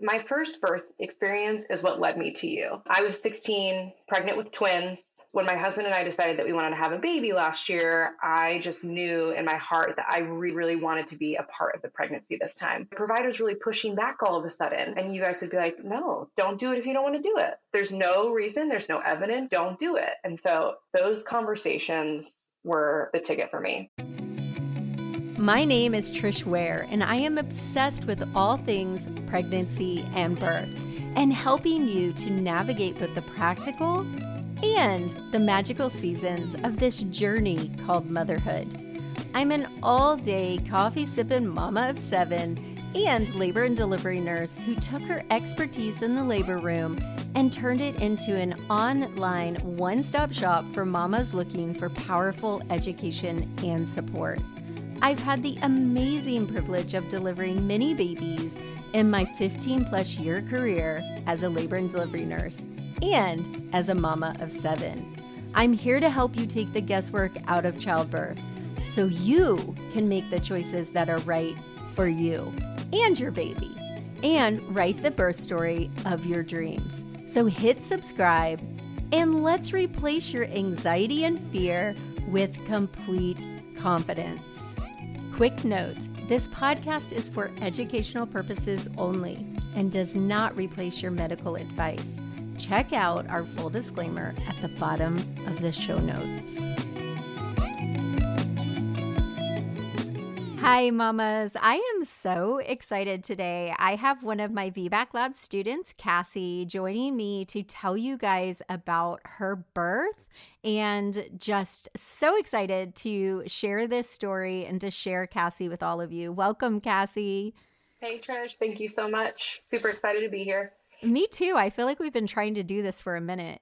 My first birth experience is what led me to you. I was 16, pregnant with twins. When my husband and I decided that we wanted to have a baby last year, I just knew in my heart that I really wanted to be a part of the pregnancy this time. The provider's really pushing back all of a sudden. And you guys would be like, no, don't do it if you don't want to do it. There's no reason, there's no evidence, don't do it. And so those conversations were the ticket for me. My name is Trish Ware, and I am obsessed with all things pregnancy and birth, and helping you to navigate both the practical and the magical seasons of this journey called motherhood. I'm an all-day coffee-sipping mama of 7 and labor and delivery nurse who took her expertise in the labor room and turned it into an online one-stop shop for mamas looking for powerful education and support. I've had the amazing privilege of delivering many babies in my 15-plus year career as a labor and delivery nurse and as a mama of 7. I'm here to help you take the guesswork out of childbirth so you can make the choices that are right for you and your baby and write the birth story of your dreams. So hit subscribe and let's replace your anxiety and fear with complete confidence. Quick note, this podcast is for educational purposes only and does not replace your medical advice. Check out our full disclaimer at the bottom of the show notes. Hi, mamas. I am so excited today. I have one of my VBAC Lab students, Cassie, joining me to tell you guys about her birth, and just so excited to share this story and to share Cassie with all of you. Welcome, Cassie. Hey, Trish. Thank you so much. Super excited to be here. Me too. I feel like we've been trying to do this for a minute.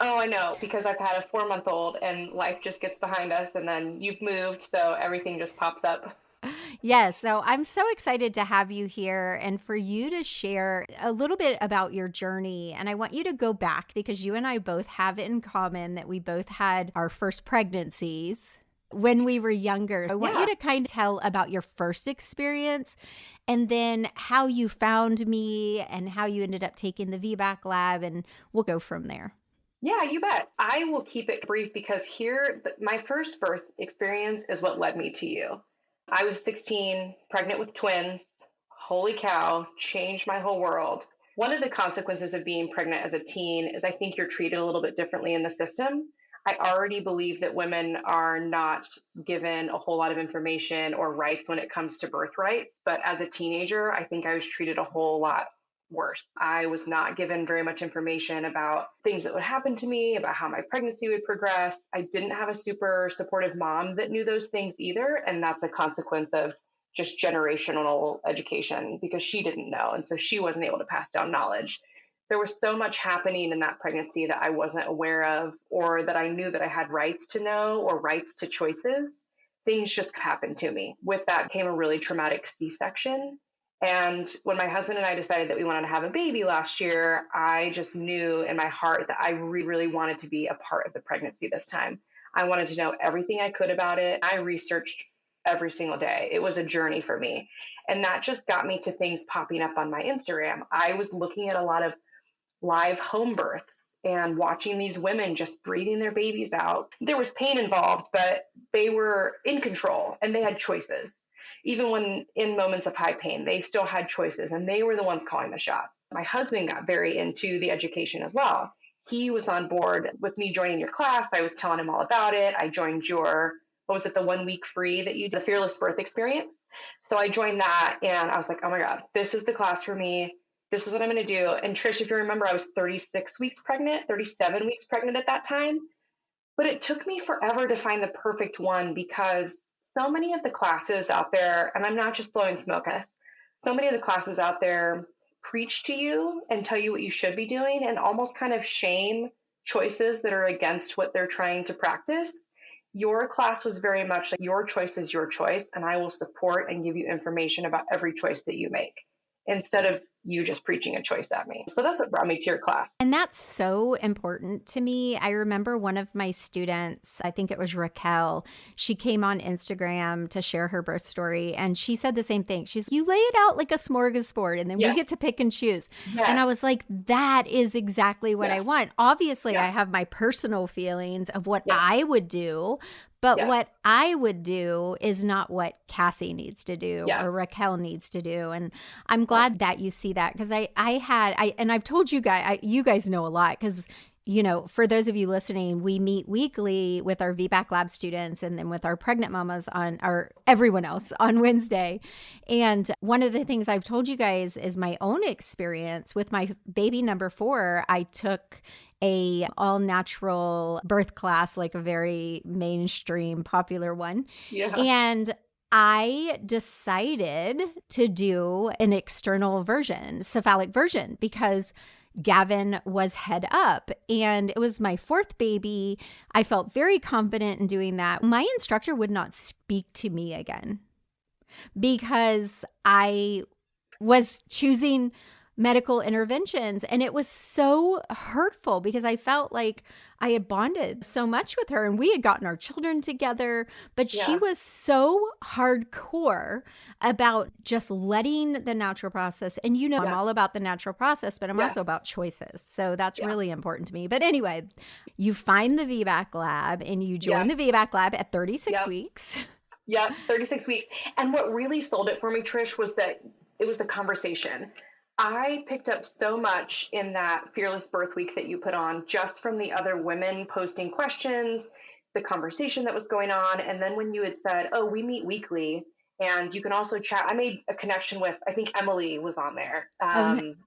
Oh, I know, because I've had a 4-month-old and life just gets behind us and then you've moved, so everything just pops up. Yes. So I'm so excited to have you here and for you to share a little bit about your journey. And I want you to go back because you and I both have it in common that we both had our first pregnancies when we were younger. I want you to kind of tell about your first experience and then how you found me and how you ended up taking the VBAC Lab, and we'll go from there. Yeah, you bet. I will keep it brief because my first birth experience is what led me to you. I was 16, pregnant with twins. Holy cow, changed my whole world. One of the consequences of being pregnant as a teen is I think you're treated a little bit differently in the system. I already believe that women are not given a whole lot of information or rights when it comes to birth rights. But as a teenager, I think I was treated a whole lot worse. I was not given very much information about things that would happen to me, about how my pregnancy would progress. I didn't have a super supportive mom that knew those things either. And that's a consequence of just generational education because she didn't know. And so she wasn't able to pass down knowledge. There was so much happening in that pregnancy that I wasn't aware of, or that I knew that I had rights to know or rights to choices. Things just happened to me. With that came a really traumatic C-section. And when my husband and I decided that we wanted to have a baby last year, I just knew in my heart that I really wanted to be a part of the pregnancy this time. I wanted to know everything I could about it. I researched every single day. It was a journey for me. And that just got me to things popping up on my Instagram. I was looking at a lot of live home births and watching these women just breathing their babies out. There was pain involved, but they were in control and they had choices. Even when in moments of high pain, they still had choices and they were the ones calling the shots. My husband got very into the education as well. He was on board with me joining your class. I was telling him all about it. I joined your, what was it, the 1 week free that you did, the Fearless Birth Experience. So I joined that and I was like, oh my God, this is the class for me. This is what I'm going to do. And Trish, if you remember, I was 36 weeks pregnant, 37 weeks pregnant at that time. But it took me forever to find the perfect one because so many of the classes out there, and I'm not just blowing smoke at us, so many of the classes out there preach to you and tell you what you should be doing and almost kind of shame choices that are against what they're trying to practice. Your class was very much like your choice is your choice, and I will support and give you information about every choice that you make, instead of you just preaching a choice at me. So that's what brought me to your class. And that's so important to me. I remember one of my students, I think it was Raquel, she came on Instagram to share her birth story, and she said the same thing. She's, you lay it out like a smorgasbord, and then we get to pick and choose. Yes. And I was like, that is exactly what I want. Obviously, I Yeah. have my personal feelings of what Yeah. I would do, but Yeah. what I would do is not what Cassie needs to do Yes. or Raquel needs to do. And I'm glad that you see that, because and I've told you guys, you guys know a lot, because, you know, for those of you listening, we meet weekly with our VBAC Lab students and then with our pregnant mamas everyone else on Wednesday. And one of the things I've told you guys is my own experience with my baby number 4. I took a all natural birth class, like a very mainstream popular one. Yeah. And I decided to do an external version, cephalic version, because Gavin was head up and it was my 4th baby. I felt very confident in doing that. My instructor would not speak to me again because I was choosing medical interventions. And it was so hurtful because I felt like I had bonded so much with her and we had gotten our children together, but she was so hardcore about just letting the natural process. And you know, I'm all about the natural process, but I'm also about choices. So that's really important to me. But anyway, you find the VBAC Lab and you join the VBAC Lab at 36 weeks. Yeah, 36 weeks. And what really sold it for me, Trish, was that it was the conversation. I picked up so much in that Fearless Birth Week that you put on, just from the other women posting questions, the conversation that was going on. And then when you had said, oh, we meet weekly and you can also chat, I made a connection with, I think Emily was on there.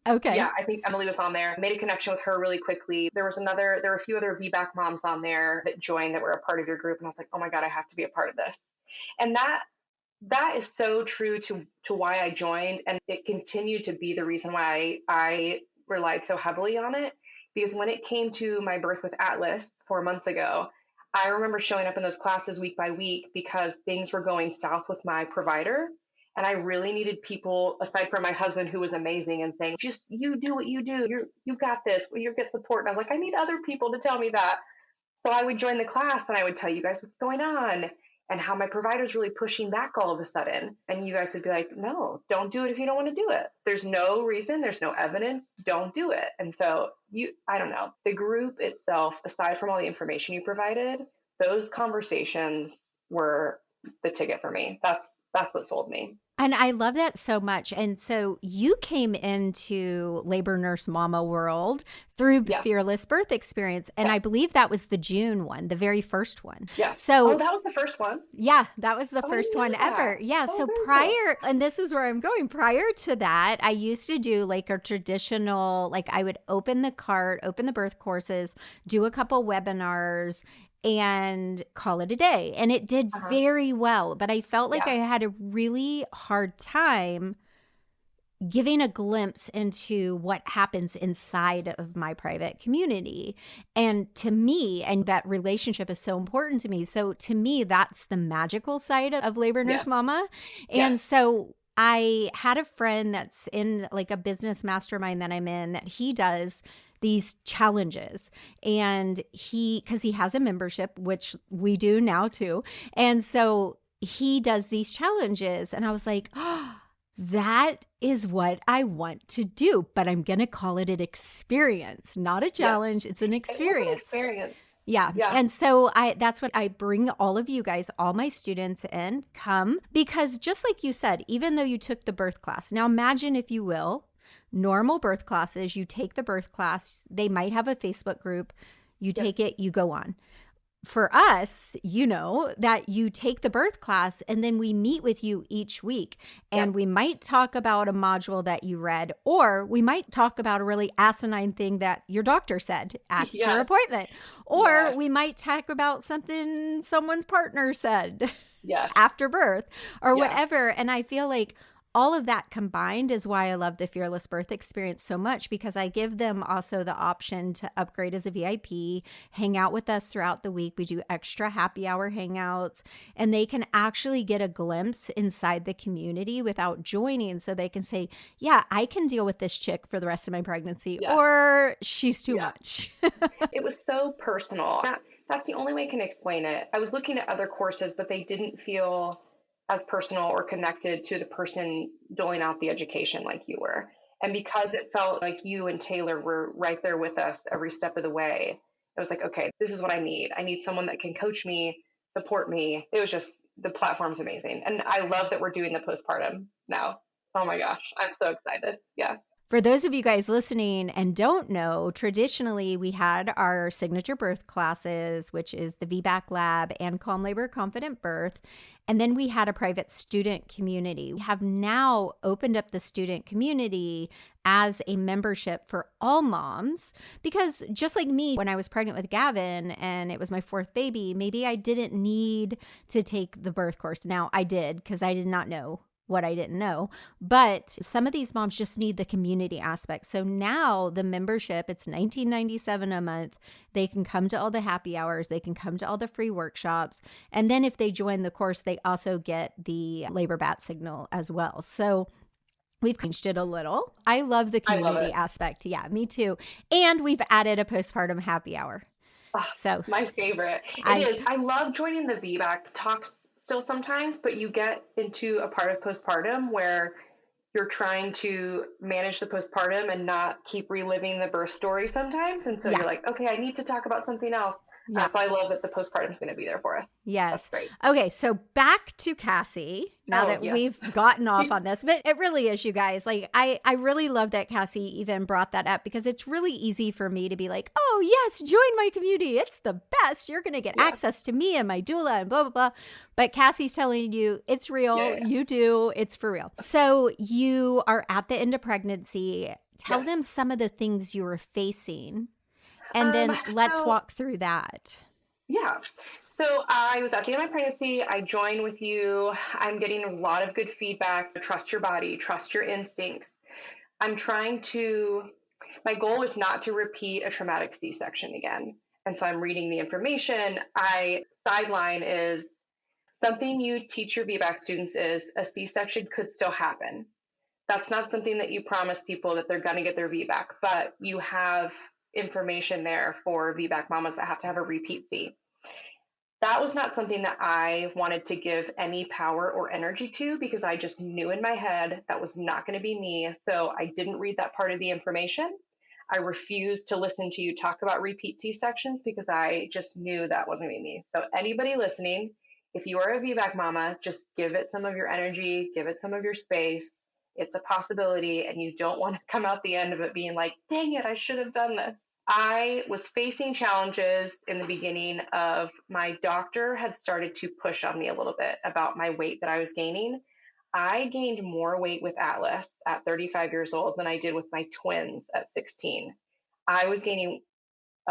Okay. Yeah, I think Emily was on there. Made a connection with her really quickly. There were a few other VBAC moms on there that joined that were a part of your group. And I was like, oh my God, I have to be a part of this. And that is so true to why I joined, and it continued to be the reason why I relied so heavily on it. Because when it came to my birth with Atlas 4 months ago, I remember showing up in those classes week by week because things were going south with my provider, and I really needed people aside from my husband, who was amazing and saying, "Just you do what you do. You got this. You get support." And I was like, I need other people to tell me that. So I would join the class and I would tell you guys what's going on and how my provider's really pushing back all of a sudden. And you guys would be like, no, don't do it if you don't want to do it. There's no reason, there's no evidence, don't do it. And so I don't know, the group itself, aside from all the information you provided, those conversations were the ticket for me. That's what sold me. And I love that so much. And so you came into labor nurse mama world through Fearless Birth Experience. And I believe that was the June one, the very first one. Yeah. So that was the first one. Yeah, that was the first one ever. Yeah. So prior, and this is where I'm going, prior to that, I used to do like a traditional, like I would open the cart, open the birth courses, do a couple webinars, and call it a day. And it did very well, but I felt like I had a really hard time giving a glimpse into what happens inside of my private community. And to me, and that relationship is so important to me. So to me, that's the magical side of Labor Nurse Mama. And so I had a friend that's in like a business mastermind that I'm in, that he does these challenges, and because he has a membership, which we do now too. And so he does these challenges, and I was like, oh, that is what I want to do, but I'm going to call it an experience, not a challenge. It's an experience. It's an experience. Yeah. And so that's what I bring all of you guys, all my students in, come, because just like you said, even though you took the birth class, now imagine, if you will, normal birth classes, you take the birth class, they might have a Facebook group, you take it, you go on. For us, you know, that you take the birth class and then we meet with you each week, and we might talk about a module that you read, or we might talk about a really asinine thing that your doctor said at your appointment, or we might talk about something someone's partner said after birth or whatever. And I feel like all of that combined is why I love the Fearless Birth experience so much, because I give them also the option to upgrade as a VIP, hang out with us throughout the week. We do extra happy hour hangouts, and they can actually get a glimpse inside the community without joining. So they can say, yeah, I can deal with this chick for the rest of my pregnancy, Yes. or she's too much. It was so personal. That's the only way I can explain it. I was looking at other courses, but they didn't feel as personal or connected to the person doling out the education like you were. And because it felt like you and Taylor were right there with us every step of the way, it was like, okay, this is what I need. I need someone that can coach me, support me. It was just, the platform's amazing. And I love that we're doing the postpartum now. Oh my gosh, I'm so excited. Yeah. For those of you guys listening and don't know, traditionally we had our signature birth classes, which is the VBAC Lab and Calm Labor Confident Birth. And then we had a private student community. We have now opened up the student community as a membership for all moms, because just like me, when I was pregnant with Gavin and it was my fourth baby, maybe I didn't need to take the birth course. Now I did, because I did not know what I didn't know. But some of these moms just need the community aspect. So now the membership, it's $19.97 a month. They can come to all the happy hours. They can come to all the free workshops. And then if they join the course, they also get the labor bat signal as well. So we've changed it a little. I love the community aspect. Yeah, me too. And we've added a postpartum happy hour. So my favorite. It is. I love joining the VBAC talks still sometimes, but you get into a part of postpartum where you're trying to manage the postpartum and not keep reliving the birth story sometimes. And so you're like, okay, I need to talk about something else. So I love that the postpartum is going to be there for us. Yes. That's great. Okay. So back to Cassie, now that we've gotten off on this, but it really is, you guys. Like, I really love that Cassie even brought that up, because it's really easy for me to be like, oh yes, join my community. It's the best. You're going to get access to me and my doula and blah, blah, blah. But Cassie's telling you it's real. You do. It's for real. So you are at the end of pregnancy. Tell them some of the things you were facing. And then let's walk through that. Yeah. So I was at the end of my pregnancy. I joined with you. I'm getting a lot of good feedback. Trust your body, trust your instincts. My goal is not to repeat a traumatic C-section again. And so I'm reading the information. Sideline is something you teach your VBAC students is a C-section could still happen. That's not something that you promise people that they're going to get their VBAC, but you have information there for VBAC mamas that have to have a repeat C. That was not something that I wanted to give any power or energy to, because I just knew in my head that was not going to be me. So I didn't read that part of the information. I refused to listen to you talk about repeat C-sections because I just knew that wasn't going to be me. So anybody listening, if you are a VBAC mama, just give it some of your energy, give it some of your space. It's a possibility, and you don't want to come out the end of it being like, dang it, I should have done this. I was facing challenges in the beginning of, my doctor had started to push on me a little bit about my weight that I was gaining. I gained more weight with Atlas at 35 years old than I did with my twins at 16. I was gaining,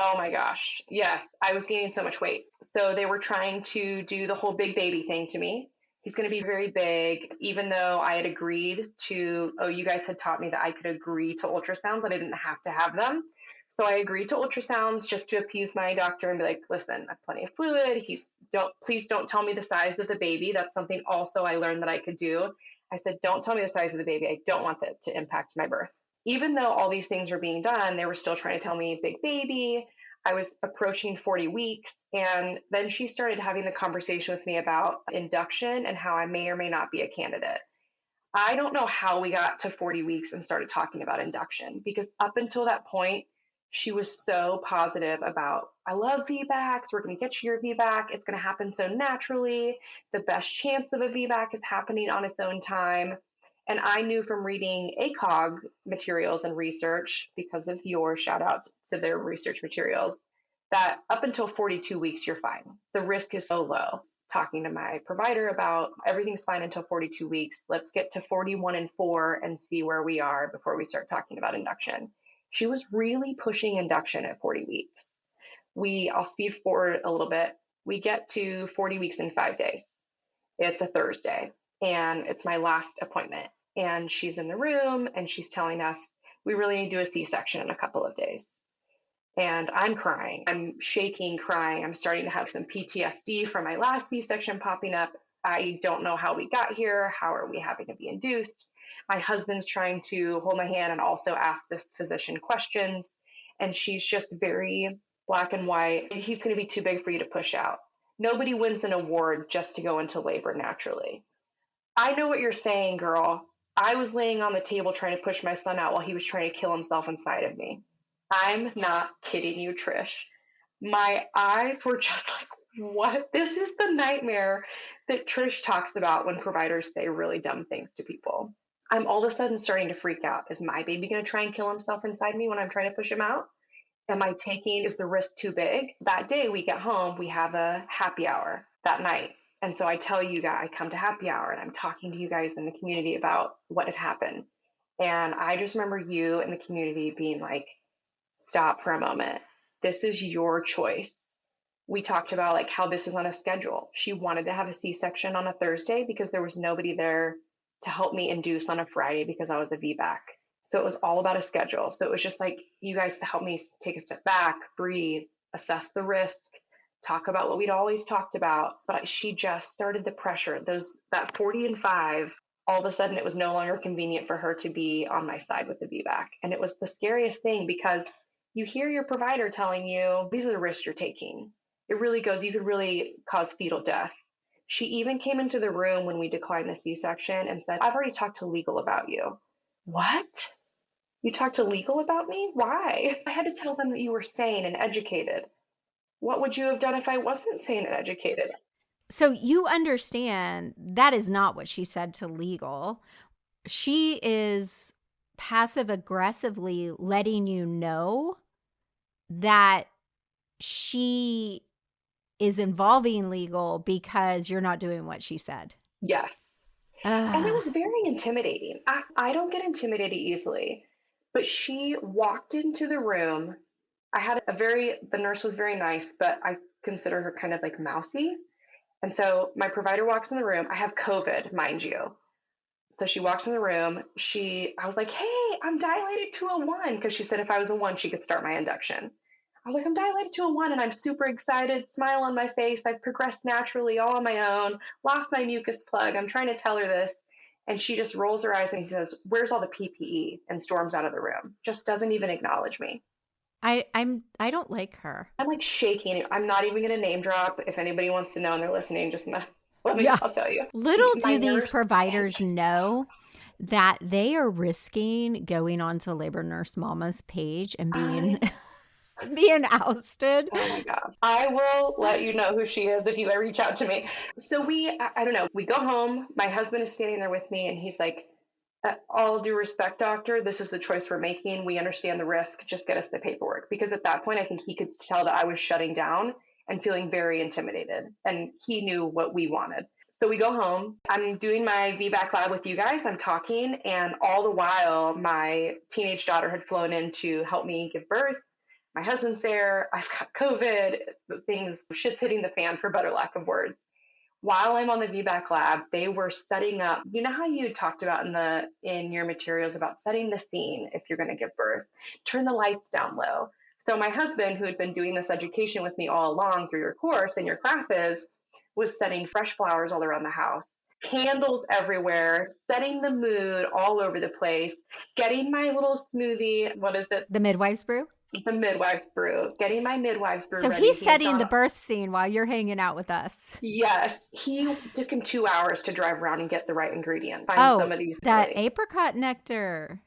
oh my gosh, yes, I was gaining so much weight. So they were trying to do the whole big baby thing to me. He's going to be very big, even though I had agreed to, you guys had taught me that I could agree to ultrasounds. I didn't have to have them. So I agreed to ultrasounds just to appease my doctor and be like, listen, I have plenty of fluid. Please don't tell me the size of the baby. That's something also I learned that I could do. I said, don't tell me the size of the baby. I don't want that to impact my birth. Even though all these things were being done, they were still trying to tell me big baby. I was approaching 40 weeks. And then she started having the conversation with me about induction and how I may or may not be a candidate. I don't know how we got to 40 weeks and started talking about induction, because up until that point, she was so positive about, I love VBACs. We're going to get you your VBAC. It's going to happen so naturally. The best chance of a VBAC is happening on its own time. And I knew from reading ACOG materials and research, because of your shout out to their research materials, that up until 42 weeks, you're fine. The risk is so low. Talking to my provider about everything's fine until 42 weeks. Let's get to 41 and 4 and see where we are before we start talking about induction. She was really pushing induction at 40 weeks. I'll speed forward a little bit. We get to 40 weeks in 5 days. It's a Thursday, and it's my last appointment. and she's in the room and she's telling us we really need to do a C-section in a couple of days. And I'm crying. I'm shaking, crying. I'm starting to have some PTSD from my last C-section popping up. I don't know how we got here. How are we having to be induced? My husband's trying to hold my hand and also ask this physician questions. And she's just very black and white. He's going to be too big for you to push out. Nobody wins an award just to go into labor naturally. I know what you're saying, girl. I was laying on the table trying to push my son out while he was trying to kill himself inside of me. I'm not kidding you, Trish. My eyes were just like, what? This is the nightmare that Trish talks about when providers say really dumb things to people. I'm all of a sudden starting to freak out. Is my baby going to try and kill himself inside me when I'm trying to push him out? Is the risk too big? That day we get home, we have a happy hour that night. And so I tell you guys, I come to happy hour and I'm talking to you guys in the community about what had happened. And I just remember you in the community being like, stop for a moment. This is your choice. We talked about like how this is on a schedule. She wanted to have a C-section on a Thursday because there was nobody there to help me induce on a Friday because I was a VBAC. So it was all about a schedule. So it was just like you guys to help me take a step back, breathe, assess the risk, talk about what we'd always talked about. But she just started the pressure. That 40 and 5, all of a sudden it was no longer convenient for her to be on my side with the VBAC. And it was the scariest thing because you hear your provider telling you, these are the risks you're taking. It really goes, you could really cause fetal death. She even came into the room when we declined the C-section and said, I've already talked to legal about you. What? You talked to legal about me? Why? I had to tell them that you were sane and educated. What would you have done if I wasn't sane and educated? So you understand that is not what she said to legal. She is passive aggressively letting you know that she is involving legal because you're not doing what she said. Yes. And it was very intimidating. I don't get intimidated easily, but she walked into the room. The nurse was very nice, but I consider her kind of like mousy. And so my provider walks in the room. I have COVID, mind you. So she walks in the room. I was like, hey, I'm dilated to a 1, because she said if I was a 1, she could start my induction. I was like, I'm dilated to a 1 and I'm super excited, smile on my face. I've progressed naturally all on my own, lost my mucus plug. I'm trying to tell her this. And she just rolls her eyes and says, where's all the PPE? And storms out of the room. Just doesn't even acknowledge me. I don't like her. I'm like shaking. I'm not even going to name drop. If anybody wants to know and they're listening, just I'll tell you. Little do these providers know that they are risking going onto Labor Nurse Mama's page and being ousted. Oh my God. I will let you know who she is if you reach out to me. So I don't know, we go home. My husband is standing there with me and he's like, all due respect, doctor, this is the choice we're making. We understand the risk. Just get us the paperwork. Because at that point, I think he could tell that I was shutting down and feeling very intimidated. And he knew what we wanted. So we go home. I'm doing my VBAC lab with you guys. I'm talking. And all the while, my teenage daughter had flown in to help me give birth. My husband's there. I've got COVID. Shit's hitting the fan, for better lack of words. While I'm on the VBAC lab, they were setting up, you know how you talked about in your materials about setting the scene if you're going to give birth, turn the lights down low. So my husband, who had been doing this education with me all along through your course and your classes, was setting fresh flowers all around the house, candles everywhere, setting the mood all over the place, getting my little smoothie. What is it? The midwife's brew? The midwife's brew, getting my midwife's brew so ready. He's setting the birth scene while you're hanging out with us. Yes. He took him 2 hours to drive around and get the right ingredient. Find some of these. That apricot nectar.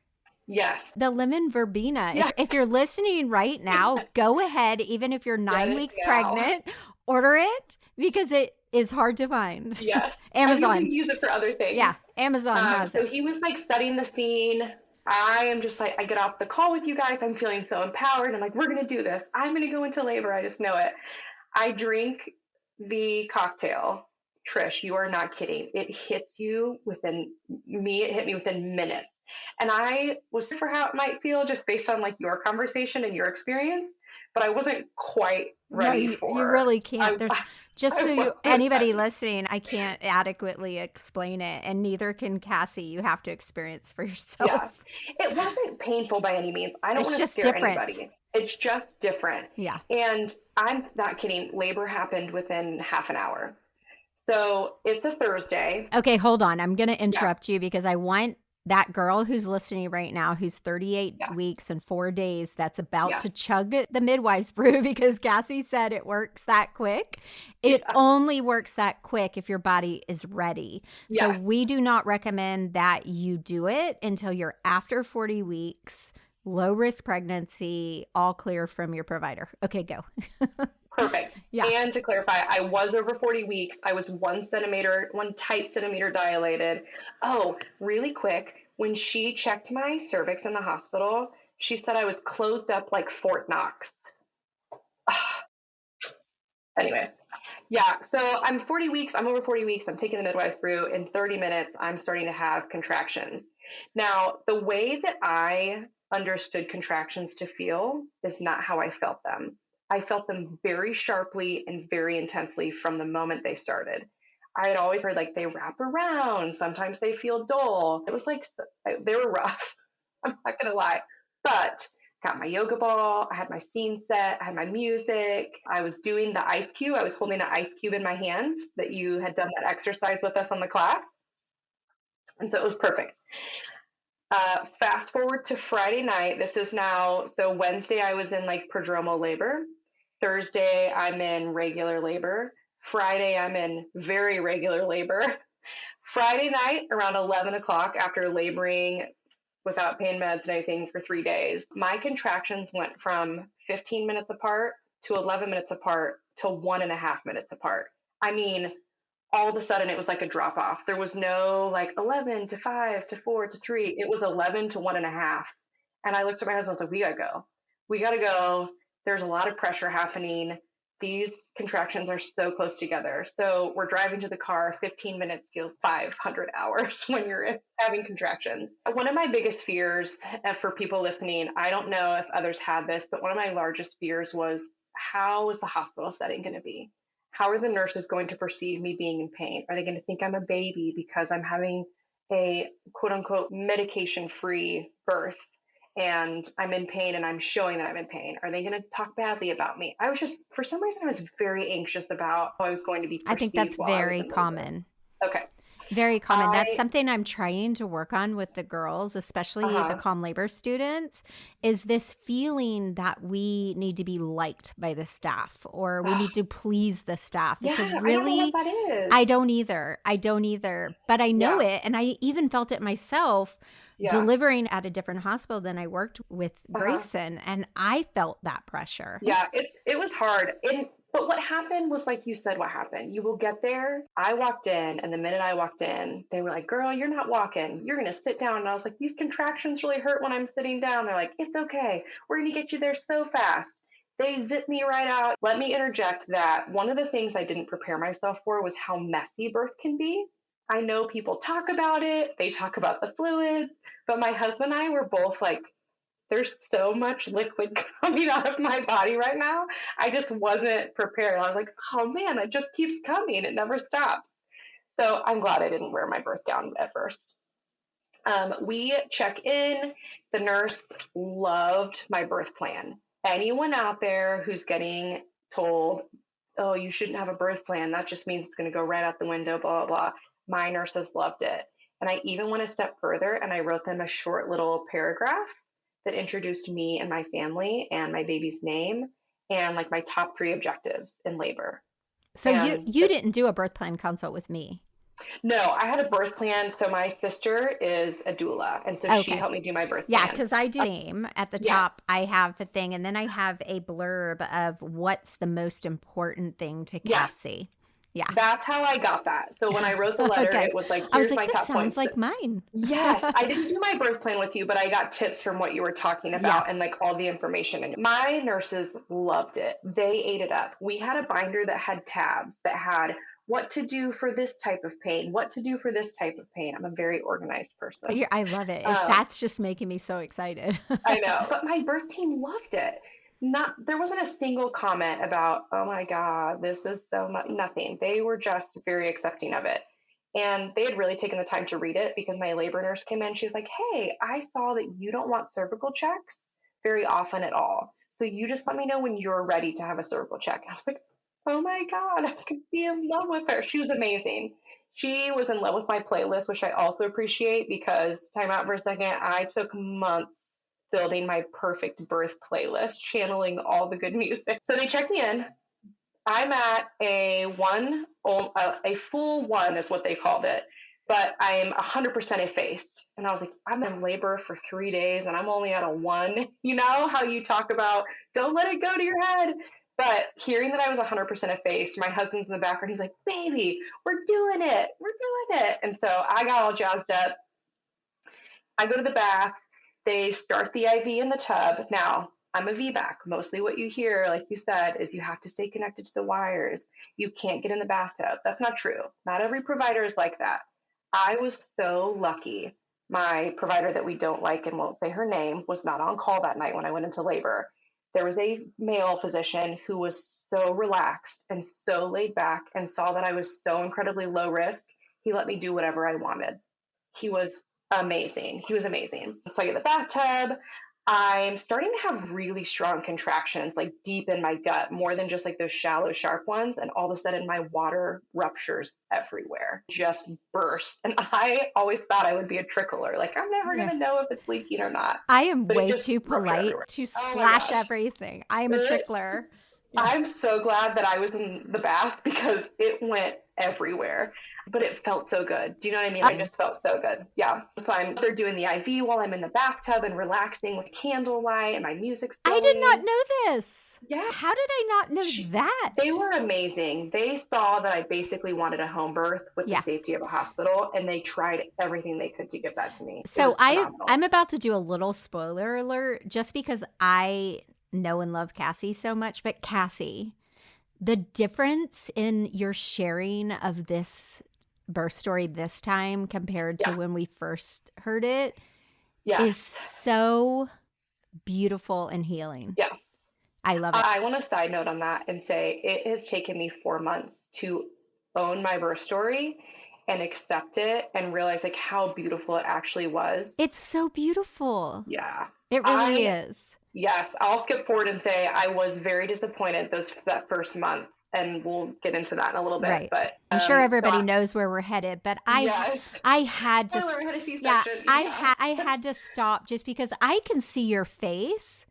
Yes. The lemon verbena. Yes. If you're listening right now, go ahead, even if you're 9 weeks pregnant, order it because it is hard to find. Yes. Amazon. You can use it for other things. Yeah. Amazon has it. So he was like setting the scene. I am just like, I get off the call with you guys. I'm feeling so empowered. I'm like, we're going to do this. I'm going to go into labor. I just know it. I drink the cocktail. Trish, you are not kidding. It hits you It hit me within minutes. And I was for how it might feel just based on like your conversation and your experience, but I wasn't quite No, ready you for. really can't. There's just I so wasn't anybody ready. listening, I can't adequately explain it, and neither can Cassie. You have to experience for Yeah. yourself. It wasn't painful by any means. I don't It's want to just scare different. anybody. It's just different. Yeah. And I'm not kidding. Labor happened within half an hour. So it's a Thursday. Okay, hold on. I'm going to Yeah. interrupt you because I want that girl who's listening right now, who's 38 Yeah. weeks and 4 days, that's about Yeah. to chug the midwife's brew because Cassie said it works that quick. It Yeah. only works that quick if your body is ready. So Yes. we do not recommend that you do it until you're after 40 weeks, low risk pregnancy, all clear from your provider. Okay, go. Perfect. Yeah. And to clarify, I was over 40 weeks. I was 1 centimeter, 1 tight centimeter dilated. Oh, really quick. When she checked my cervix in the hospital, she said I was closed up like Fort Knox. Anyway, yeah. So I'm 40 weeks. I'm over 40 weeks. I'm taking the midwife's brew. In 30 minutes, I'm starting to have contractions. Now, the way that I understood contractions to feel is not how I felt them. I felt them very sharply and very intensely from the moment they started. I had always heard like they wrap around. Sometimes they feel dull. It was like they were rough. I'm not going to lie. But got my yoga ball. I had my scene set. I had my music. I was doing the ice cube. I was holding an ice cube in my hand that you had done that exercise with us on the class. And so it was perfect. Fast forward to Friday night. This is now, so Wednesday I was in like prodromal labor. Thursday I'm in regular labor. Friday I'm in very regular labor. Friday night around 11 o'clock after laboring without pain meds and anything for 3 days, my contractions went from 15 minutes apart to 11 minutes apart to 1.5 minutes apart. I mean, all of a sudden it was like a drop off. There was no like 11 to 5 to 4 to 3. It was 11 to 1.5. And I looked at my husband and was like, we got to go. We got to go. There's a lot of pressure happening. These contractions are so close together. So we're driving to the car. 15 minutes feels 500 hours when you're having contractions. One of my biggest fears for people listening, I don't know if others had this, but one of my largest fears was, how is the hospital setting going to be? How are the nurses going to perceive me being in pain? Are they going to think I'm a baby because I'm having a quote unquote medication free birth and I'm in pain and I'm showing that I'm in pain? Are they going to talk badly about me? I was just, for some reason, I was very anxious about how I was going to be perceived I think that's while I was very in labor. common. Okay. Very common. That's something I'm trying to work on with the girls, especially the calm labor students, is this feeling that we need to be liked by the staff or we need to please the staff. Yeah, It's a I don't know really, what that is. I don't either, but I know it. And I even felt it myself delivering at a different hospital than I worked with Grayson. And I felt that pressure. Yeah, it was hard. But what happened was, like you said, what happened. You will get there. I walked in, and the minute I walked in, they were like, girl, you're not walking. You're going to sit down. And I was like, these contractions really hurt when I'm sitting down. They're like, it's okay. We're going to get you there so fast. They zipped me right out. Let me interject that one of the things I didn't prepare myself for was how messy birth can be. I know people talk about it. They talk about the fluids. But my husband and I were both like, there's so much liquid coming out of my body right now. I just wasn't prepared. I was like, oh man, it just keeps coming. It never stops. So I'm glad I didn't wear my birth gown at first. We check in. The nurse loved my birth plan. Anyone out there who's getting told, oh, you shouldn't have a birth plan, that just means it's going to go right out the window, blah, blah, blah. My nurses loved it. And I even went a step further and I wrote them a short little paragraph that introduced me and my family and my baby's name and like my top 3 objectives in labor. So you didn't do a birth plan consult with me? No, I had a birth plan. So my sister is a doula, and so she helped me do my birth plan. Yeah, because I do name at the top. I have the thing, and then I have a blurb of what's the most important thing to Cassie. Yeah. That's how I got that. So when I wrote the letter, it was like, here's my top points. This sounds like mine. Yes. I didn't do my birth plan with you, but I got tips from what you were talking about and like all the information. And my nurses loved it. They ate it up. We had a binder that had tabs that had what to do for this type of pain, what to do for this type of pain. I'm a very organized person. I love it. Um, That's just making me so excited. I know, but my birth team loved it. There wasn't a single comment about, oh my God, this is so much, nothing. They were just very accepting of it. And they had really taken the time to read it because my labor nurse came in. She's like, hey, I saw that you don't want cervical checks very often at all. So you just let me know when you're ready to have a cervical check. I was like, oh my God, I could be in love with her. She was amazing. She was in love with my playlist, which I also appreciate because, time out for a second, I took months building my perfect birth playlist, channeling all the good music. So they checked me in. I'm at a full one is what they called it, but I'm 100% effaced. And I was like, I'm in labor for 3 days and I'm only at a one. You know how you talk about don't let it go to your head. But hearing that I was 100% effaced, my husband's in the background. He's like, baby, we're doing it. We're doing it. And so I got all jazzed up. I go to the bath. They start the IV in the tub. Now, I'm a VBAC. Mostly what you hear, like you said, is you have to stay connected to the wires. You can't get in the bathtub. That's not true. Not every provider is like that. I was so lucky. My provider that we don't like and won't say her name was not on call that night when I went into labor. There was a male physician who was so relaxed and so laid back and saw that I was so incredibly low risk. He let me do whatever I wanted. He was amazing. He was amazing. So I get the bathtub. I'm starting to have really strong contractions, like deep in my gut, more than just like those shallow, sharp ones. And all of a sudden, my water ruptures everywhere, just burst. And I always thought I would be a trickler. Like, I'm never going to know if it's leaking or not. I am way too polite to splash everything. I am a trickler. Yeah. I'm so glad that I was in the bath because it went everywhere, but it felt so good. Do you know what I mean? I just felt so good. Yeah. So they're doing the IV while I'm in the bathtub and relaxing with candlelight and my music's going. I did not know this. Yeah. How did I not know that? They were amazing. They saw that I basically wanted a home birth with the safety of a hospital, and they tried everything they could to give that to me. So I'm about to do a little spoiler alert just because I know and love Cassie so much, but Cassie, the difference in your sharing of this birth story this time compared to when we first heard it is so beautiful and healing. Yeah. I love it. I want to side note on that and say it has taken me 4 months to own my birth story and accept it and realize like how beautiful it actually was. It's so beautiful. Yeah. It really is. Yes, I'll skip forward and say I was very disappointed that first month, and we'll get into that in a little bit. Right. But I'm sure everybody knows where we're headed, but I had to I had to stop just because I can see your face.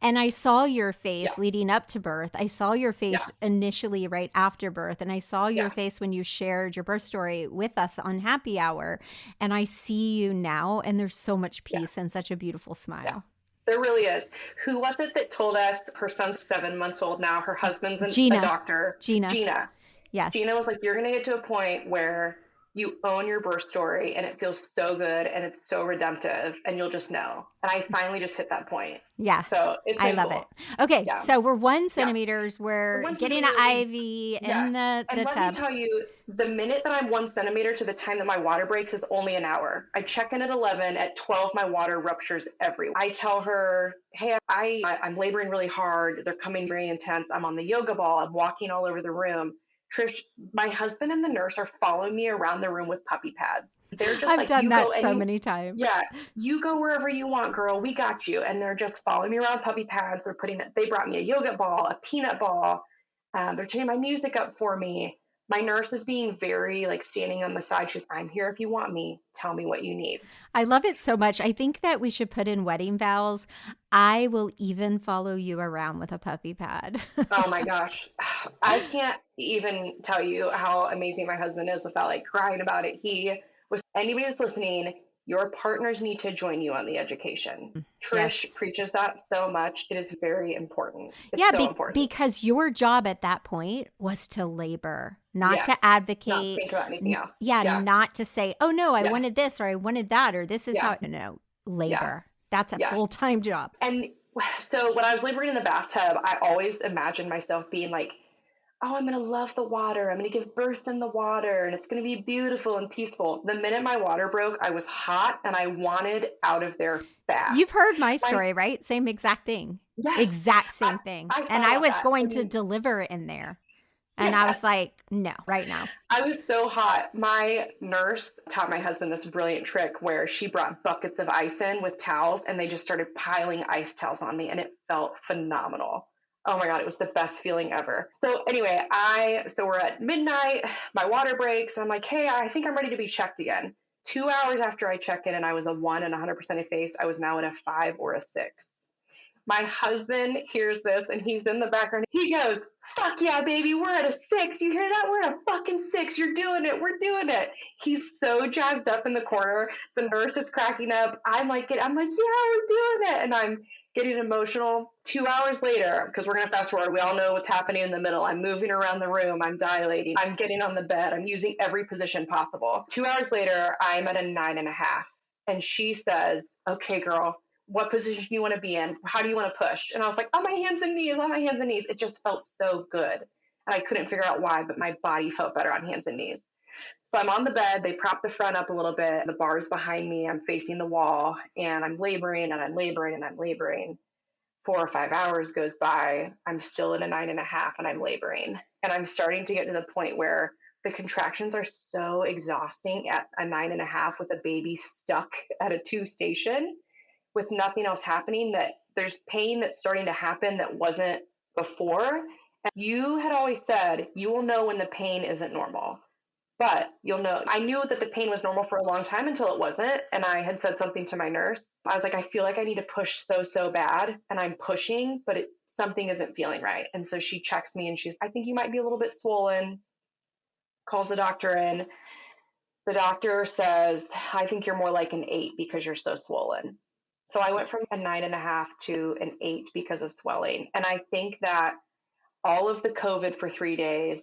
And I saw your face leading up to birth. I saw your face initially right after birth. And I saw your face when you shared your birth story with us on Happy Hour. And I see you now, and there's so much peace and such a beautiful smile. Yeah. There really is. Who was it that told us her son's 7 months old now? Her husband's a doctor. Gina. Yes. Gina was like, you're going to get to a point where you own your birth story and it feels so good and it's so redemptive and you'll just know. And I finally just hit that point. Yeah. So it's I love it. Okay. Yeah. So we're 1 centimeters. We're getting an IV in the and tub. Let me tell you, the minute that I'm 1 centimeter to the time that my water breaks is only an hour. I check in at 11. At 12, my water ruptures everywhere. I tell her, hey, I'm laboring really hard. They're coming very intense. I'm on the yoga ball. I'm walking all over the room. Trish, my husband and the nurse are following me around the room with puppy pads. They're just I've done that so many times. Yeah. You go wherever you want, girl. We got you. And they're just following me around puppy pads. They brought me a yoga ball, a peanut ball. They're turning my music up for me. My nurse is being very standing on the side. She's, I'm here if you want me. Tell me what you need. I love it so much. I think that we should put in wedding vows. I will even follow you around with a puppy pad. Oh my gosh. I can't even tell you how amazing my husband is without crying about it. Anybody that's listening, your partners need to join you on the education. Trish preaches that so much. It is very important. It's so important. Because your job at that point was to labor, not to advocate. Not think about anything else. Not to say, oh no, I wanted this or I wanted that or this is how. No, labor. That's a full-time job. And so when I was laboring in the bathtub, I always imagined myself being oh, I'm going to love the water. I'm going to give birth in the water and it's going to be beautiful and peaceful. The minute my water broke, I was hot and I wanted out of there fast. You've heard my My, story, right? Same exact thing. yes, Exact same thing. I And thought I about was that. going to deliver in there. And I Yeah, was like, no, right now. I was so hot. My nurse taught my husband this brilliant trick where she brought buckets of ice in with towels and they just started piling ice towels on me and it felt phenomenal. Oh my God, it was the best feeling ever. So anyway, so we're at midnight, my water breaks, and I'm like, hey, I think I'm ready to be checked again. 2 hours after I check in and I was a 1 and 100% effaced, I was now at a 5 or a 6. My husband hears this and he's in the background. He goes, fuck yeah, baby, we're at a 6. You hear that? We're at a fucking 6. You're doing it. We're doing it. He's so jazzed up in the corner. The nurse is cracking up. I'm like, yeah, we're doing it. And I'm getting emotional. 2 hours later, because we're going to fast forward, we all know what's happening in the middle. I'm moving around the room. I'm dilating. I'm getting on the bed. I'm using every position possible. 2 hours later, I'm at a 9.5. And she says, okay, girl, what position do you want to be in? How do you want to push? And I was like, on my hands and knees, on my hands and knees. It just felt so good. And I couldn't figure out why, but my body felt better on hands and knees. So I'm on the bed. They prop the front up a little bit. The bar's behind me. I'm facing the wall and I'm laboring and I'm laboring and I'm laboring. 4 or 5 hours goes by. I'm still at a 9.5 and I'm laboring. And I'm starting to get to the point where the contractions are so exhausting at a 9.5 with a baby stuck at a 2 station with nothing else happening, that there's pain that's starting to happen that wasn't before. And you had always said, you will know when the pain isn't normal, but you'll know. I knew that the pain was normal for a long time until it wasn't. And I had said something to my nurse. I was like, I feel like I need to push so bad. And I'm pushing, but something isn't feeling right. And so she checks me and I think you might be a little bit swollen, calls the doctor in. The doctor says, I think you're more like an 8 because you're so swollen. So I went from a 9.5 to an 8 because of swelling. And I think that all of the COVID for 3 days,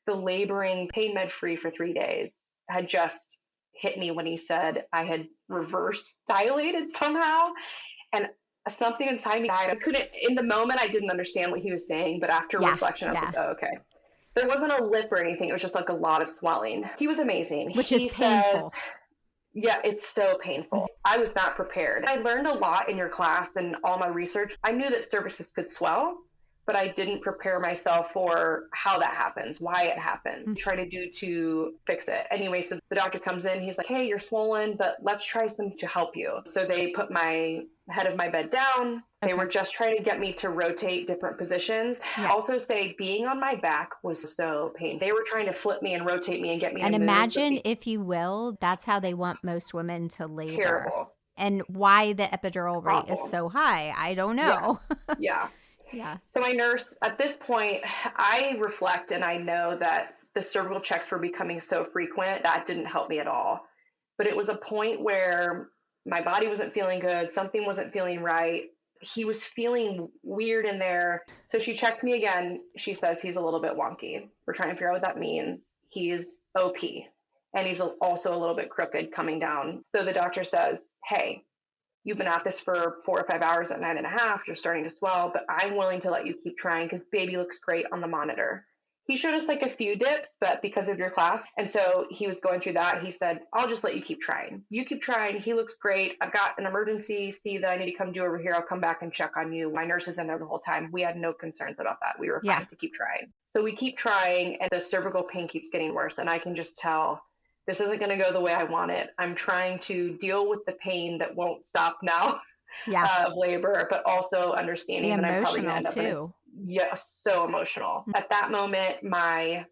the laboring, pain med free for 3 days had just hit me when he said I had reverse dilated somehow. And something inside me died. I couldn't, in the moment, I didn't understand what he was saying. But after reflection, I was like, oh, okay. There wasn't a lip or anything. It was just like a lot of swelling. He was amazing. Which is painful. Yeah, it's so painful. I was not prepared. I learned a lot in your class and all my research. I knew that cervixes could swell, but I didn't prepare myself for how that happens, why it happens, try to do to fix it. Anyway, so the doctor comes in, he's like, hey, you're swollen, but let's try something to help you. So they put my head of my bed down. They were just trying to get me to rotate different positions. Yeah. Also say being on my back was so painful. They were trying to flip me and rotate me and get me to move. And imagine, if you will, that's how they want most women to labor. Terrible. And why the epidural rate is so high, I don't know. Yeah. Yeah. So my nurse, at this point, I reflect and I know that the cervical checks were becoming so frequent, that didn't help me at all. But it was a point where my body wasn't feeling good. Something wasn't feeling right. He was feeling weird in there. So she checks me again. She says he's a little bit wonky. We're trying to figure out what that means. He's OP and he's also a little bit crooked coming down. So the doctor says, hey, you've been at this for 4 or 5 hours at 9.5. You're starting to swell, but I'm willing to let you keep trying because baby looks great on the monitor. He showed us like a few dips, but because of your class. And so he was going through that. He said, I'll just let you keep trying. You keep trying. He looks great. I've got an emergency C that I need to come do over here. I'll come back and check on you. My nurse is in there the whole time. We had no concerns about that. We were fine to keep trying. So we keep trying and the cervical pain keeps getting worse. And I can just tell this isn't going to go the way I want it. I'm trying to deal with the pain that won't stop now of labor, but also understanding that I'm probably going to end up so emotional. At that moment, my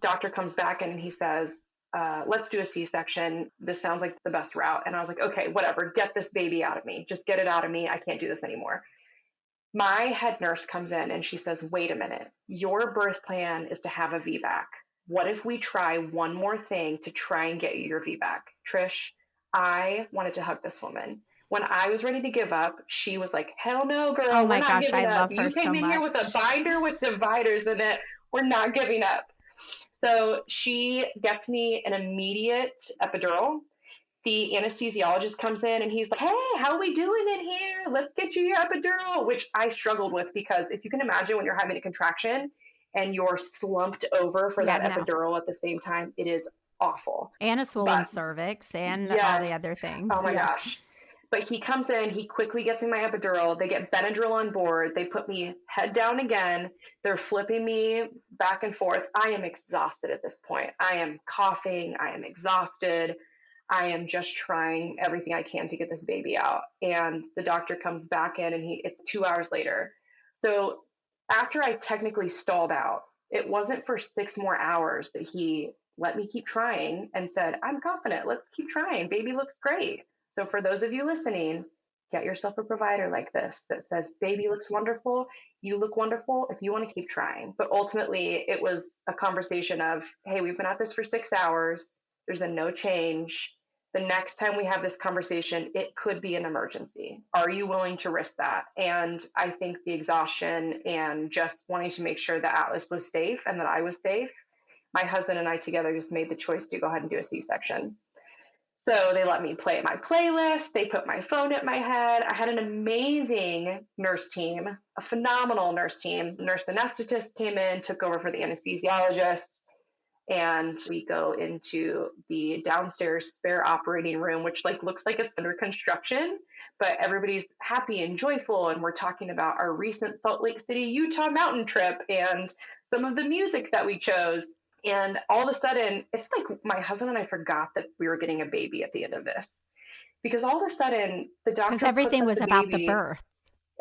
doctor comes back and he says, let's do a C-section. This sounds like the best route. And I was like, okay, whatever, get this baby out of me. Just get it out of me. I can't do this anymore. My head nurse comes in and she says, wait a minute, your birth plan is to have a VBAC. What if we try one more thing to try and get you your VBAC? Trish, I wanted to hug this woman. When I was ready to give up, she was like, hell no, girl. Oh my gosh, I love her so much. You came in here with a binder with dividers in it. We're not giving up. So she gets me an immediate epidural. The anesthesiologist comes in and he's like, hey, how are we doing in here? Let's get you your epidural, which I struggled with because if you can imagine when you're having a contraction, and you're slumped over for Yeah, that no. epidural at the same time, it is awful. And a swollen cervix and all the Yes. other things. Oh my Yeah. gosh. But he comes in, he quickly gets me my epidural. They get Benadryl on board. They put me head down again. They're flipping me back and forth. I am exhausted at this point. I am coughing. I am exhausted. I am just trying everything I can to get this baby out. And the doctor comes back in, and it's 2 hours later. So after I technically stalled out, it wasn't for 6 more hours that he let me keep trying and said, I'm confident. Let's keep trying. Baby looks great. So for those of you listening, get yourself a provider like this that says, baby looks wonderful. You look wonderful if you want to keep trying. But ultimately, it was a conversation of, hey, we've been at this for 6 hours. There's been no change. The next time we have this conversation, it could be an emergency. Are you willing to risk that? And I think the exhaustion and just wanting to make sure that Atlas was safe and that I was safe, my husband and I together just made the choice to go ahead and do a C-section. So they let me play my playlist. They put my phone at my head. I had an amazing nurse team, a phenomenal nurse team. Nurse anesthetist came in, took over for the anesthesiologist, and we go into the downstairs spare operating room, which looks like it's under construction, but everybody's happy and joyful. And we're talking about our recent Salt Lake City, Utah mountain trip and some of the music that we chose. And all of a sudden, it's like my husband and I forgot that we were getting a baby at the end of this. Because all of a sudden, the doctor Because everything was about the birth.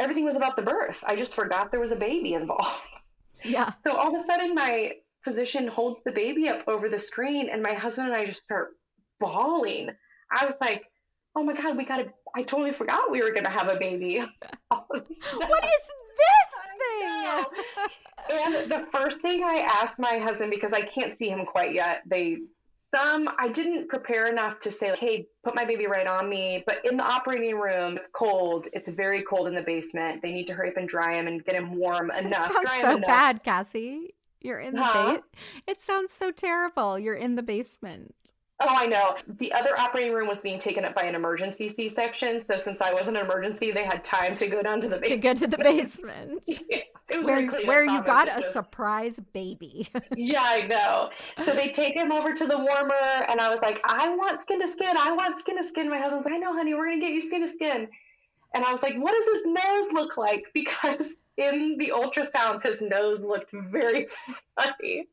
Everything was about the birth. I just forgot there was a baby involved. Yeah. So all of a sudden, my physician holds the baby up over the screen, and my husband and I just start bawling. I was like, oh my God, I totally forgot we were going to have a baby. What is this thing? And the first thing I asked my husband, because I can't see him quite yet, I didn't prepare enough to say, hey, put my baby right on me. But in the operating room, it's cold. It's very cold in the basement. They need to hurry up and dry him and get him warm enough. It sounds so bad, Cassie. You're in the basement. It sounds so terrible. You're in the basement. Oh, I know. The other operating room was being taken up by an emergency C-section. So since I was an emergency, they had time to go down to the basement. To get to the basement. Yeah, where you got a surprise baby. Yeah, I know. So they take him over to the warmer, and I was like, I want skin to skin. I want skin to skin. My husband's like, I know, honey, we're going to get you skin to skin. And I was like, what does his nose look like? Because in the ultrasounds, his nose looked very funny.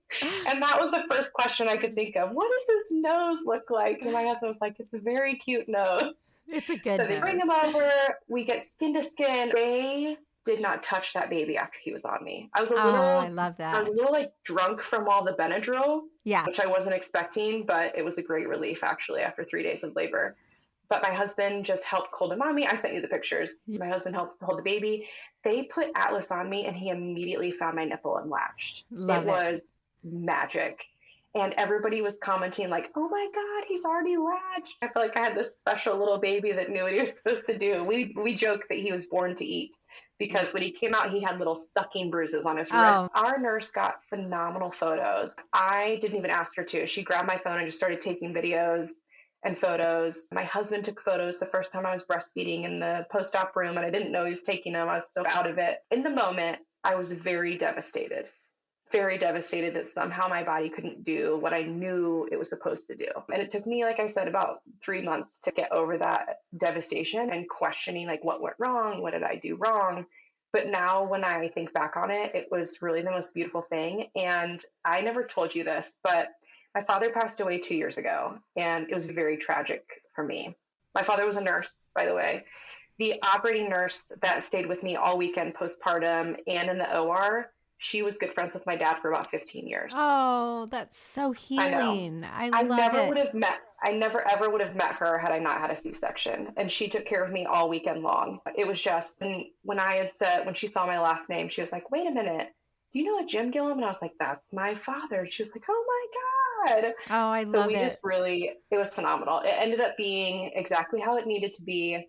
And that was the first question I could think of. What does his nose look like? And my husband was like, it's a very cute nose. It's a good nose. So they bring him over. We get skin to skin. They did not touch that baby after he was on me. I love that. I was a little drunk from all the Benadryl, which I wasn't expecting, but it was a great relief actually after 3 days of labor. But my husband just helped hold him on me. I sent you the pictures. My husband helped hold the baby. They put Atlas on me, and he immediately found my nipple and latched. It was magic. And everybody was commenting like, oh my God, he's already latched. I felt like I had this special little baby that knew what he was supposed to do. We joke that he was born to eat, because when he came out, he had little sucking bruises on his wrists. Our nurse got phenomenal photos. I didn't even ask her to. She grabbed my phone and just started taking videos and photos. My husband took photos the first time I was breastfeeding in the post-op room, and I didn't know he was taking them. I was so out of it. In the moment, I was very devastated that somehow my body couldn't do what I knew it was supposed to do. And it took me, like I said, about 3 months to get over that devastation and questioning what went wrong? What did I do wrong? But now when I think back on it, it was really the most beautiful thing. And I never told you this, but my father passed away 2 years ago, and it was very tragic for me. My father was a nurse, by the way. The operating nurse that stayed with me all weekend postpartum and in the OR, she was good friends with my dad for about 15 years. Oh, that's so healing. I love it. I never ever would have met her had I not had a C-section. And she took care of me all weekend long. It was just, and when she saw my last name, she was like, wait a minute, do you know a Jim Gilliam? And I was like, that's my father. She was like, oh my God. Oh, I love it. It was phenomenal. It ended up being exactly how it needed to be.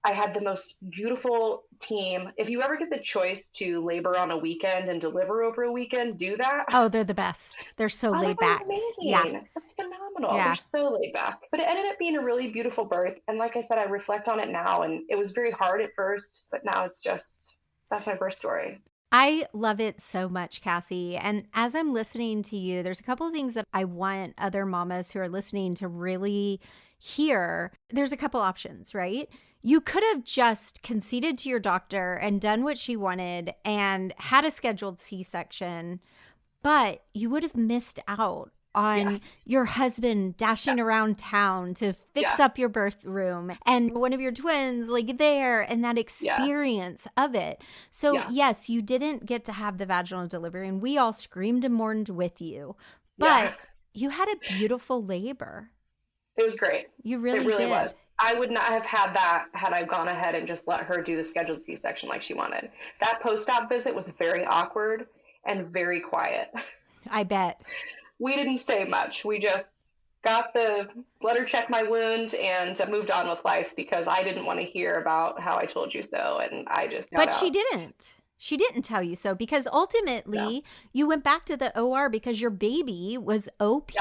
I had the most beautiful team. If you ever get the choice to labor on a weekend and deliver over a weekend, do that. Oh, they're the best. They're so laid back. Amazing. Yeah. That's phenomenal. Yeah. They're so laid back. But it ended up being a really beautiful birth. And like I said, I reflect on it now, and it was very hard at first, but now it's just, that's my birth story. I love it so much, Cassie. And as I'm listening to you, there's a couple of things that I want other mamas who are listening to really hear. There's a couple options, right? You could have just conceded to your doctor and done what she wanted and had a scheduled C-section, but you would have missed out on your husband dashing around town to fix up your birth room and one of your twins like there and that experience of it. So yes, you didn't get to have the vaginal delivery and we all screamed and mourned with you, but you had a beautiful labor. It was great. You really did. Was. I would not have had that had I gone ahead and just let her do the scheduled C-section like she wanted. That post-op visit was very awkward and very quiet. I bet. We didn't say much. We just let her check my wound and moved on with life because I didn't want to hear about how I told you so. And I just got out. She didn't. She didn't tell you so because ultimately you went back to the OR because your baby was OP,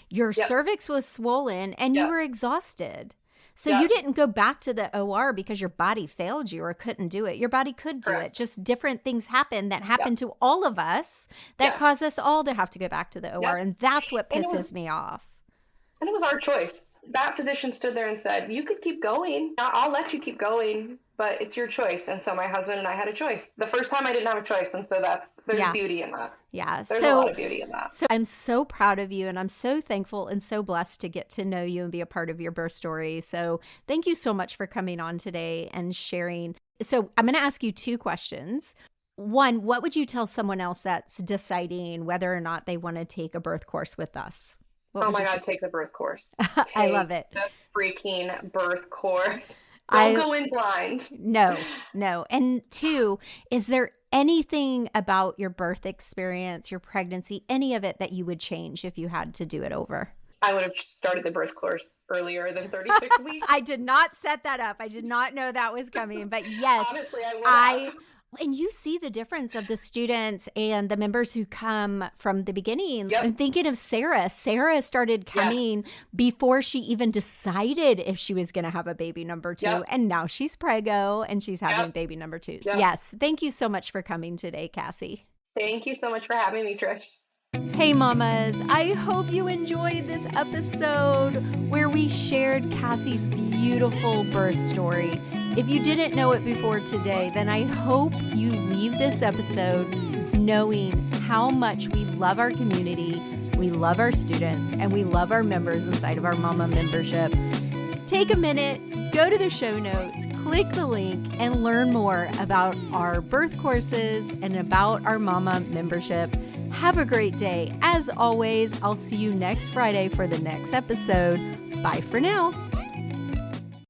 your cervix was swollen, and you were exhausted. So you didn't go back to the OR because your body failed you or couldn't do it. Your body could do it. Just different things happened that happened to all of us that caused us all to have to go back to the OR. And that's what pisses me off. And it was our choice. That physician stood there and said, you could keep going. I'll let you keep going, but it's your choice. And so my husband and I had a choice. The first time I didn't have a choice. And so there's beauty in that. Yeah. There's a lot of beauty in that. So I'm so proud of you and I'm so thankful and so blessed to get to know you and be a part of your birth story. So thank you so much for coming on today and sharing. So I'm going to ask you two questions. One, what would you tell someone else that's deciding whether or not they want to take a birth course with us? Oh my God, take the birth course. I love it. The freaking birth course. Don't go in blind. No. And two, is there anything about your birth experience, your pregnancy, any of it that you would change if you had to do it over? I would have started the birth course earlier than 36 weeks. I did not set that up. I did not know that was coming. But yes, honestly, I would have. And you see the difference of the students and the members who come from the beginning. I'm thinking of Sarah. Sarah started coming before she even decided if she was going to have a baby number 2. And now she's preggo and she's having baby number 2. Yes. Thank you so much for coming today, Cassie. Thank you so much for having me, Trish. Hey mamas, I hope you enjoyed this episode where we shared Cassie's beautiful birth story. If you didn't know it before today, then I hope you leave this episode knowing how much we love our community, we love our students, and we love our members inside of our Mama membership. Take a minute, go to the show notes, click the link, and learn more about our birth courses and about our Mama membership. Have a great day. As always, I'll see you next Friday for the next episode. Bye for now.